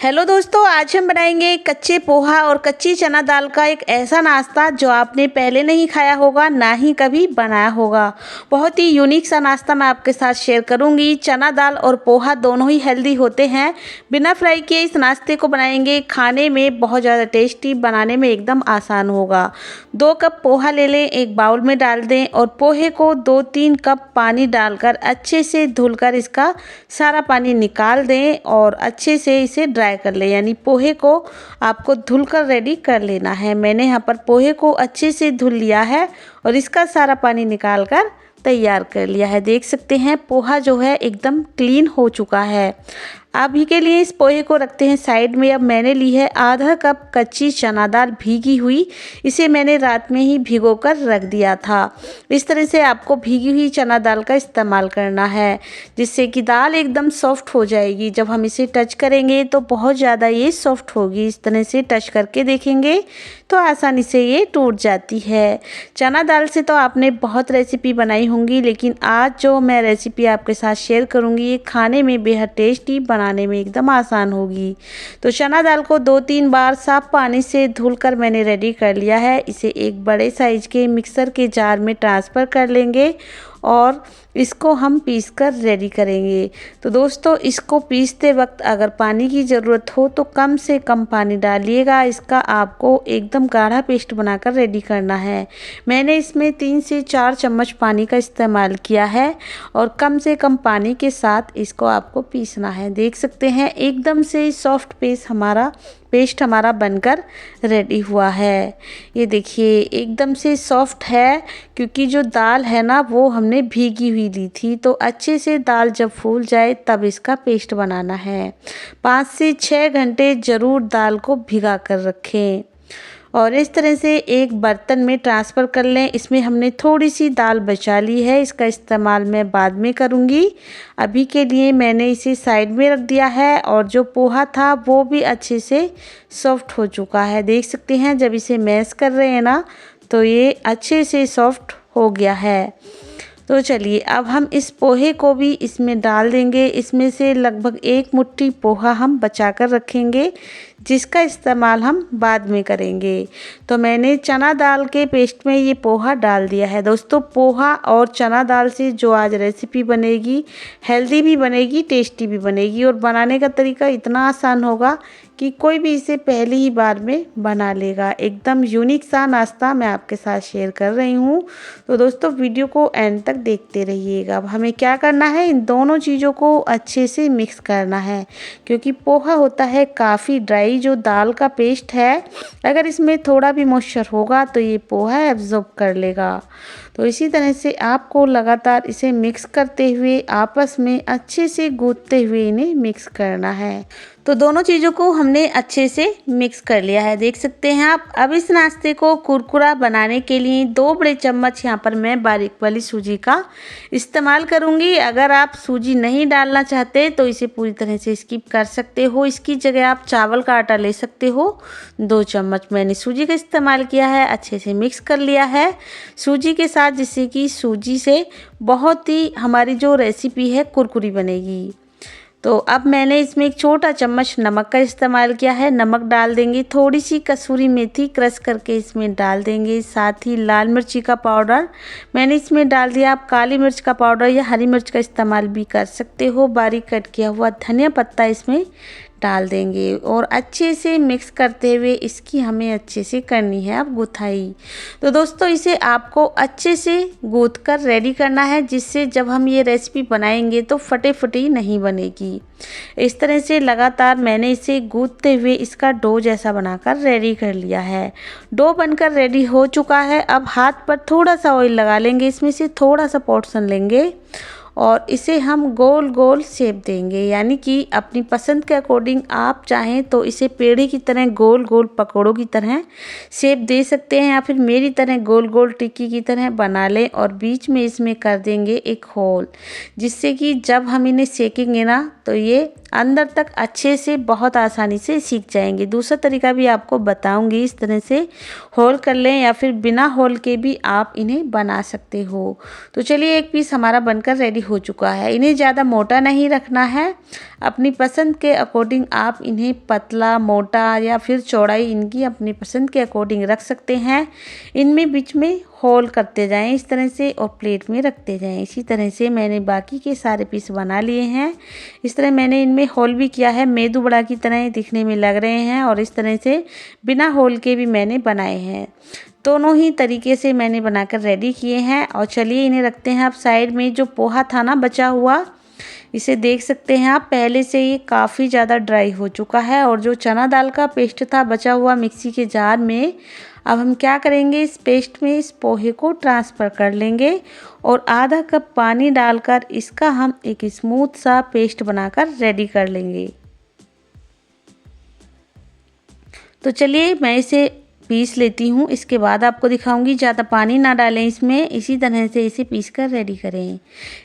Hello दोस्तों, आज हम बनाएंगे कच्चे पोहा और कच्ची चना दाल का एक ऐसा नाश्ता जो आपने पहले नहीं खाया होगा, ना ही कभी बनाया होगा। बहुत ही यूनिक सा नाश्ता मैं आपके साथ शेयर करूंगी। चना दाल और पोहा दोनों ही हेल्दी होते हैं। बिना फ्राई किए इस नाश्ते को बनाएंगे, खाने में बहुत ज़्यादा टेस्टी, बनाने में एकदम आसान होगा। 2 कप पोहा ले लें, एक बाउल में डाल दें और पोहे को 2-3 कप पानी डालकर अच्छे से धुलकर इसका सारा पानी निकाल दें और अच्छे से इसे ड्राई कर ले, यानी पोहे को आपको धुलकर रेडी कर लेना है। मैंने यहाँ पर पोहे को अच्छे से धुल लिया है और इसका सारा पानी निकाल कर तैयार कर लिया है। देख सकते हैं पोहा जो है एकदम क्लीन हो चुका है। अभी के लिए इस पोहे को रखते हैं साइड में। अब मैंने ली है आधा कप कच्ची चना दाल भीगी हुई। इसे मैंने रात में ही भिगो कर रख दिया था। इस तरह से आपको भीगी हुई चना दाल का इस्तेमाल करना है, जिससे कि दाल एकदम सॉफ्ट हो जाएगी। जब हम इसे टच करेंगे तो बहुत ज़्यादा ये सॉफ्ट होगी। इस तरह से टच करके देखेंगे तो आसानी से ये टूट जाती है। चना दाल से तो आपने बहुत रेसिपी बनाई होंगी, लेकिन आज जो मैं रेसिपी आपके साथ शेयर करूँगी ये खाने में बेहद टेस्टी, बनाने में एकदम आसान होगी। तो चना दाल को 2-3 बार साफ पानी से धुलकर मैंने रेडी कर लिया है। इसे एक बड़े साइज के मिक्सर के जार में ट्रांसफ़र कर लेंगे और इसको हम पीसकर रेडी करेंगे। तो दोस्तों, इसको पीसते वक्त अगर पानी की ज़रूरत हो तो कम से कम पानी डालिएगा। इसका आपको एकदम गाढ़ा पेस्ट बनाकर रेडी करना है। मैंने इसमें 3 से 4 चम्मच पानी का इस्तेमाल किया है और कम से कम पानी के साथ इसको आपको पीसना है। देख सकते हैं एकदम से सॉफ्ट पेस्ट हमारा बनकर रेडी हुआ है। ये देखिए एकदम से सॉफ्ट है, क्योंकि जो दाल है ना वो हमने भीगी हुई ली थी। तो अच्छे से दाल जब फूल जाए तब इसका पेस्ट बनाना है। 5 से 6 घंटे ज़रूर दाल को भिगा कर रखें और इस तरह से एक बर्तन में ट्रांसफ़र कर लें। इसमें हमने थोड़ी सी दाल बचा ली है, इसका इस्तेमाल मैं बाद में करूँगी। अभी के लिए मैंने इसे साइड में रख दिया है और जो पोहा था वो भी अच्छे से सॉफ्ट हो चुका है। देख सकते हैं जब इसे मैश कर रहे हैं ना तो ये अच्छे से सॉफ्ट हो गया है। तो चलिए अब हम इस पोहे को भी इसमें डाल देंगे। इसमें से लगभग 1 मुट्ठी पोहा हम बचा कर रखेंगे, जिसका इस्तेमाल हम बाद में करेंगे। तो मैंने चना दाल के पेस्ट में ये पोहा डाल दिया है। दोस्तों, पोहा और चना दाल से जो आज रेसिपी बनेगी हेल्दी भी बनेगी, टेस्टी भी बनेगी और बनाने का तरीका इतना आसान होगा कि कोई भी इसे पहली ही बार में बना लेगा। एकदम यूनिक सा नाश्ता मैं आपके साथ शेयर कर रही हूँ। तो दोस्तों, वीडियो को एंड तक देखते रहिएगा। अब हमें क्या करना है, इन दोनों चीज़ों को अच्छे से मिक्स करना है, क्योंकि पोहा होता है काफ़ी ड्राई। जो दाल का पेस्ट है अगर इसमें थोड़ा भी मॉइस्चर होगा तो ये पोहा एब्जॉर्ब कर लेगा। तो इसी तरह से आपको लगातार इसे मिक्स करते हुए आपस में अच्छे से गूंथते हुए इन्हें मिक्स करना है। तो दोनों चीज़ों को हमने अच्छे से मिक्स कर लिया है, देख सकते हैं आप। अब इस नाश्ते को कुरकुरा बनाने के लिए 2 बड़े चम्मच यहाँ पर मैं बारीक वाली सूजी का इस्तेमाल करूँगी। अगर आप सूजी नहीं डालना चाहते तो इसे पूरी तरह से स्किप कर सकते हो। इसकी जगह आप चावल का आटा ले सकते हो। 2 चम्मच मैंने सूजी का इस्तेमाल किया है, अच्छे से मिक्स कर लिया है सूजी के साथ, जिससे कि सूजी से बहुत ही हमारी जो रेसिपी है कुरकुरी बनेगी। तो अब मैंने इसमें 1 छोटा चम्मच नमक का इस्तेमाल किया है। नमक डाल देंगे, थोड़ी सी कसूरी मेथी क्रश करके इसमें डाल देंगे, साथ ही लाल मिर्ची का पाउडर मैंने इसमें डाल दिया। आप काली मिर्च का पाउडर या हरी मिर्च का इस्तेमाल भी कर सकते हो। बारीक कट किया हुआ धनिया पत्ता इसमें डाल देंगे और अच्छे से मिक्स करते हुए इसकी हमें अच्छे से करनी है अब गुथाई। तो दोस्तों, इसे आपको अच्छे से गूँथ कर रेडी करना है, जिससे जब हम ये रेसिपी बनाएंगे तो फटी नहीं बनेगी। इस तरह से लगातार मैंने इसे गूँथते हुए इसका डो जैसा बनाकर रेडी कर लिया है। डो बनकर रेडी हो चुका है। अब हाथ पर थोड़ा सा ऑयल लगा लेंगे, इसमें से थोड़ा सा पोर्शन लेंगे और इसे हम गोल गोल शेप देंगे, यानी कि अपनी पसंद के अकॉर्डिंग आप चाहें तो इसे पेड़े की तरह गोल गोल पकौड़ों की तरह शेप दे सकते हैं, या फिर मेरी तरह गोल गोल टिक्की की तरह बना लें और बीच में इसमें कर देंगे एक होल, जिससे कि जब हम इन्हें सेकेंगे ना तो ये अंदर तक अच्छे से बहुत आसानी से सीख जाएंगे। दूसरा तरीका भी आपको बताऊंगी, इस तरह से होल कर लें या फिर बिना होल के भी आप इन्हें बना सकते हो। तो चलिए, एक पीस हमारा बनकर रेडी हो चुका है। इन्हें ज़्यादा मोटा नहीं रखना है, अपनी पसंद के अकॉर्डिंग आप इन्हें पतला, मोटा या फिर चौड़ाई इनकी अपनी पसंद के अकॉर्डिंग रख सकते हैं। इनमें बीच में होल करते जाएं इस तरह से और प्लेट में रखते जाएं। इसी तरह से मैंने बाकी के सारे पीस बना लिए हैं। इस तरह मैंने इनमें होल भी किया है, मेदू वड़ा की तरह दिखने में लग रहे हैं और इस तरह से बिना होल के भी मैंने बनाए हैं। दोनों ही तरीके से मैंने बनाकर रेडी किए हैं। और चलिए इन्हें रखते हैं। अब साइड में जो पोहा था ना बचा हुआ, इसे देख सकते हैं आप, पहले से ये काफ़ी ज़्यादा ड्राई हो चुका है। और जो चना दाल का पेस्ट था बचा हुआ मिक्सी के जार में, अब हम क्या करेंगे, इस पेस्ट में इस पोहे को ट्रांसफ़र कर लेंगे और आधा कप पानी डालकर इसका हम एक स्मूथ सा पेस्ट बनाकर रेडी कर लेंगे। तो चलिए मैं इसे पीस लेती हूँ, इसके बाद आपको दिखाऊंगी। ज़्यादा पानी ना डालें इसमें, इसी तरह से इसे पीस कर रेडी करें।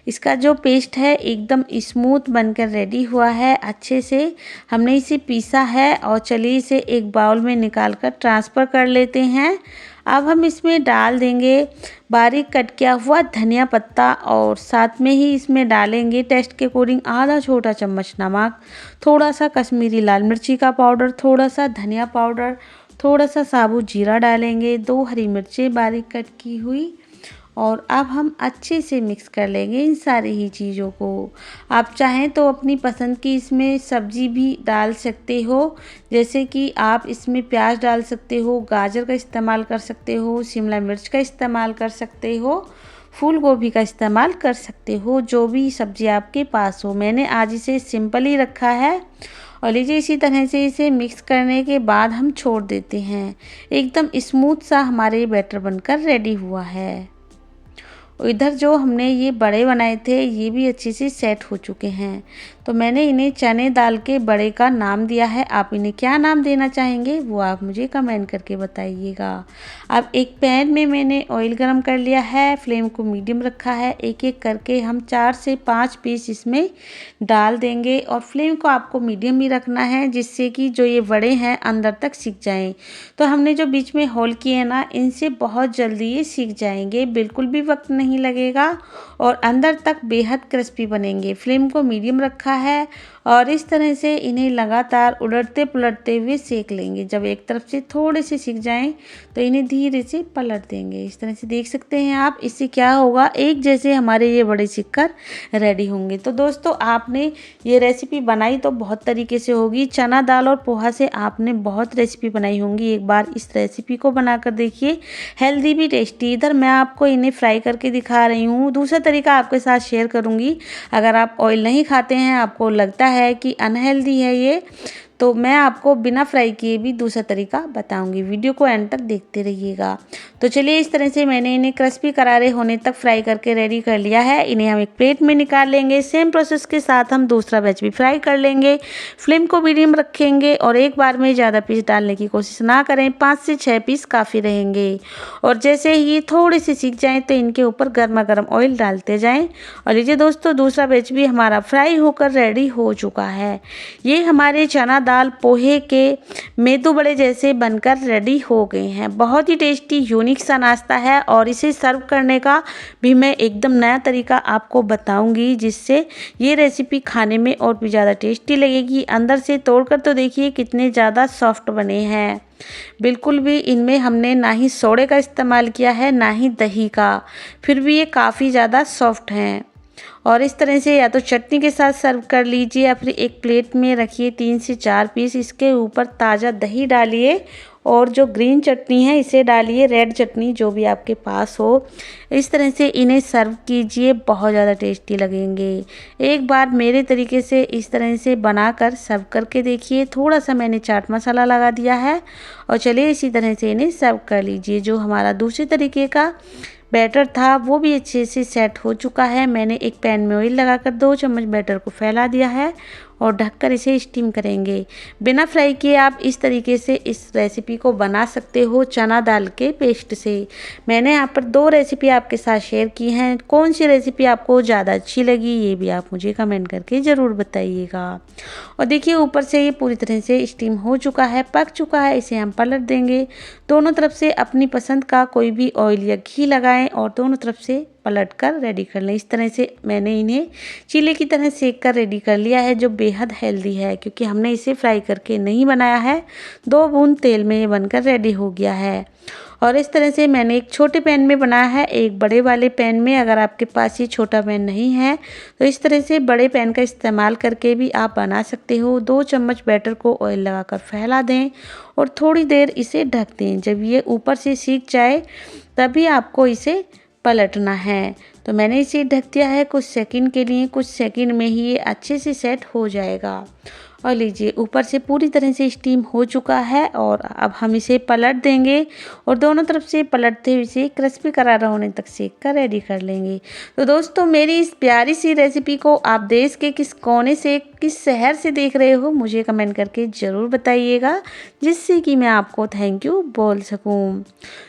इसका जो पेस्ट है एकदम स्मूथ बनकर रेडी हुआ है, अच्छे से हमने इसे पीसा है। और चलिए इसे एक बाउल में निकाल कर ट्रांसफ़र कर लेते हैं। अब हम इसमें डाल देंगे बारीक कट किया हुआ धनिया पत्ता और साथ में ही इसमें डालेंगे टेस्ट के अकॉर्डिंग आधा छोटा चम्मच नमक, थोड़ा सा कश्मीरी लाल मिर्ची का पाउडर, थोड़ा सा धनिया पाउडर, थोड़ा सा साबुत जीरा डालेंगे, 2 हरी मिर्चें बारीक कट की हुई। और अब हम अच्छे से मिक्स कर लेंगे इन सारी ही चीज़ों को। आप चाहें तो अपनी पसंद की इसमें सब्ज़ी भी डाल सकते हो, जैसे कि आप इसमें प्याज डाल सकते हो, गाजर का इस्तेमाल कर सकते हो, शिमला मिर्च का इस्तेमाल कर सकते हो, फूल गोभी का इस्तेमाल कर सकते हो, जो भी सब्ज़ी आपके पास हो। मैंने आज इसे सिंपल ही रखा है। और लीजिए इसी तरह से इसे मिक्स करने के बाद हम छोड़ देते हैं। एकदम स्मूथ सा हमारे बैटर बनकर रेडी हुआ है। और इधर जो हमने ये बड़े बनाए थे ये भी अच्छे से सेट हो चुके हैं। तो मैंने इन्हें चने दाल के बड़े का नाम दिया है। आप इन्हें क्या नाम देना चाहेंगे वो आप मुझे कमेंट करके बताइएगा। अब एक पैन में मैंने ऑयल गरम कर लिया है, फ्लेम को मीडियम रखा है। एक एक करके हम 4 से 5 पीस इसमें डाल देंगे और फ्लेम को आपको मीडियम ही रखना है, जिससे कि जो ये बड़े हैं अंदर तक सिक जाएं। तो हमने जो बीच में होल किए ना, इनसे बहुत जल्दी ये सिक जाएंगे, बिल्कुल भी वक्त नहीं लगेगा और अंदर तक बेहद क्रिस्पी बनेंगे। फ्लेम को मीडियम रखा है और इस तरह से इन्हें लगातार उलटते पुलटते हुए सेक लेंगे। जब एक तरफ से थोड़े से सिक जाएं तो इन्हें धीरे से पलट देंगे। इस तरह से देख सकते हैं आप, इससे क्या होगा, एक जैसे हमारे ये बड़े सिक कर रेडी होंगे। तो दोस्तों आपने ये रेसिपी बनाई तो बहुत तरीके से होगी। चना दाल और पोहा से आपने बहुत रेसिपी बनाई होंगी, एक बार इस रेसिपी को बनाकर देखिए, हेल्दी भी टेस्टी। इधर मैं आपको इन्हें फ्राई करके दिखा रही हूँ। दूसरा तरीका आपके साथ शेयर करूँगी। अगर आप ऑयल नहीं खाते हैं, आपको लगता है कि अनहेल्दी है ये, तो मैं आपको बिना फ्राई किए भी दूसरा तरीका बताऊंगी। वीडियो को एंड तक देखते रहिएगा। तो चलिए इस तरह से मैंने इन्हें क्रिस्पी करारे होने तक फ्राई करके रेडी कर लिया है। इन्हें हम एक प्लेट में निकाल लेंगे। सेम प्रोसेस के साथ हम दूसरा बैच भी फ्राई कर लेंगे। फ्लेम को मीडियम रखेंगे और एक बार में ज़्यादा पीस डालने की कोशिश ना करें, 5 से 6 पीस काफ़ी रहेंगे। और जैसे ही ये थोड़े से सीख जाएँ तो इनके ऊपर गर्मा गर्म ऑयल डालते जाएँ। और लीजिए दोस्तों, दूसरा बैच भी हमारा फ्राई होकर रेडी हो चुका है। ये हमारे चना दाल पोहे के मेदू बड़े जैसे बनकर रेडी हो गए हैं। बहुत ही टेस्टी यूनिक सा नाश्ता है और इसे सर्व करने का भी मैं एकदम नया तरीका आपको बताऊंगी, जिससे ये रेसिपी खाने में और भी ज़्यादा टेस्टी लगेगी। अंदर से तोड़कर तो देखिए कितने ज़्यादा सॉफ्ट बने हैं। बिल्कुल भी इनमें हमने ना ही सोडे का इस्तेमाल किया है ना ही दही का, फिर भी ये काफ़ी ज़्यादा सॉफ्ट हैं। और इस तरह से या तो चटनी के साथ सर्व कर लीजिए या फिर एक प्लेट में रखिए 3 से 4 पीस। इसके ऊपर ताज़ा दही डालिए और जो ग्रीन चटनी है इसे डालिए, रेड चटनी जो भी आपके पास हो। इस तरह से इन्हें सर्व कीजिए, बहुत ज़्यादा टेस्टी लगेंगे। एक बार मेरे तरीके से इस तरह से बनाकर सर्व करके देखिए। थोड़ा सा मैंने चाट मसाला लगा दिया है और चलिए इसी तरह से इन्हें सर्व कर लीजिए। जो हमारा दूसरे तरीके का बैटर था वो भी अच्छे से सेट हो चुका है। मैंने एक पैन में ऑयल लगाकर 2 चम्मच बैटर को फैला दिया है और ढककर इसे स्टीम करेंगे। बिना फ्राई किए आप इस तरीके से इस रेसिपी को बना सकते हो चना दाल के पेस्ट से। मैंने यहाँ पर 2 रेसिपी आपके साथ शेयर की हैं। कौन सी रेसिपी आपको ज़्यादा अच्छी लगी ये भी आप मुझे कमेंट करके ज़रूर बताइएगा। और देखिए ऊपर से ये पूरी तरह से स्टीम हो चुका है, पक चुका है। इसे हम पलट देंगे। दोनों तरफ से अपनी पसंद का कोई भी ऑयल या घी लगाएं और दोनों तरफ से पलट कर रेडी कर लें। इस तरह से मैंने इन्हें चीले की तरह सेक कर रेडी कर लिया है, जो बेहद हेल्दी है क्योंकि हमने इसे फ्राई करके नहीं बनाया है। 2 बूंद तेल में ये बनकर रेडी हो गया है। और इस तरह से मैंने एक छोटे पैन में बनाया है, एक बड़े वाले पैन में। अगर आपके पास ये छोटा पैन नहीं है तो इस तरह से बड़े पैन का इस्तेमाल करके भी आप बना सकते हो। 2 चम्मच बैटर को ऑयल लगाकर फैला दें और थोड़ी देर इसे ढक दें। जब ये ऊपर से सीख जाए तभी आपको इसे पलटना है। तो मैंने इसे ढक दिया है कुछ सेकंड के लिए। कुछ सेकंड में ही ये अच्छे से सेट हो जाएगा। और लीजिए ऊपर से पूरी तरह से स्टीम हो चुका है और अब हम इसे पलट देंगे और दोनों तरफ से पलटते हुए इसे क्रिस्पी करारा होने तक सेक कर रेडी कर लेंगे। तो दोस्तों मेरी इस प्यारी सी रेसिपी को आप देश के किस कोने से, किस शहर से देख रहे हो मुझे कमेंट करके ज़रूर बताइएगा, जिससे कि मैं आपको थैंक यू बोल सकूं।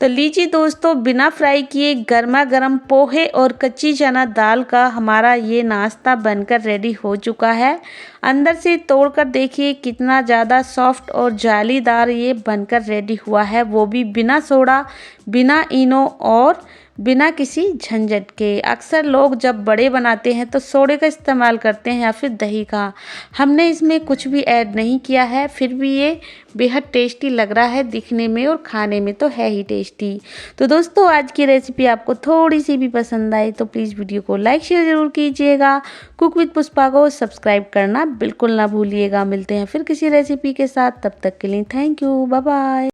तो लीजिए दोस्तों, बिना फ्राई किए गर्मा गर्म पोहे और कच्ची चना दाल का हमारा ये नाश्ता बनकर रेडी हो चुका है। अंदर से तोड़कर देखिए कितना ज़्यादा सॉफ्ट और जालीदार ये बनकर रेडी हुआ है, वो भी बिना सोडा, बिना इनो और बिना किसी झंझट के। अक्सर लोग जब बड़े बनाते हैं तो सोडे का इस्तेमाल करते हैं या फिर दही का। हमने इसमें कुछ भी ऐड नहीं किया है, फिर भी ये बेहद टेस्टी लग रहा है दिखने में और खाने में तो है ही टेस्टी। तो दोस्तों आज की रेसिपी आपको थोड़ी सी भी पसंद आई तो प्लीज़ वीडियो को लाइक शेयर ज़रूर कीजिएगा। कुक विद पुष्पा को सब्सक्राइब करना बिल्कुल ना भूलिएगा। मिलते हैं फिर किसी रेसिपी के साथ, तब तक के लिए थैंक यू, बाय बाय।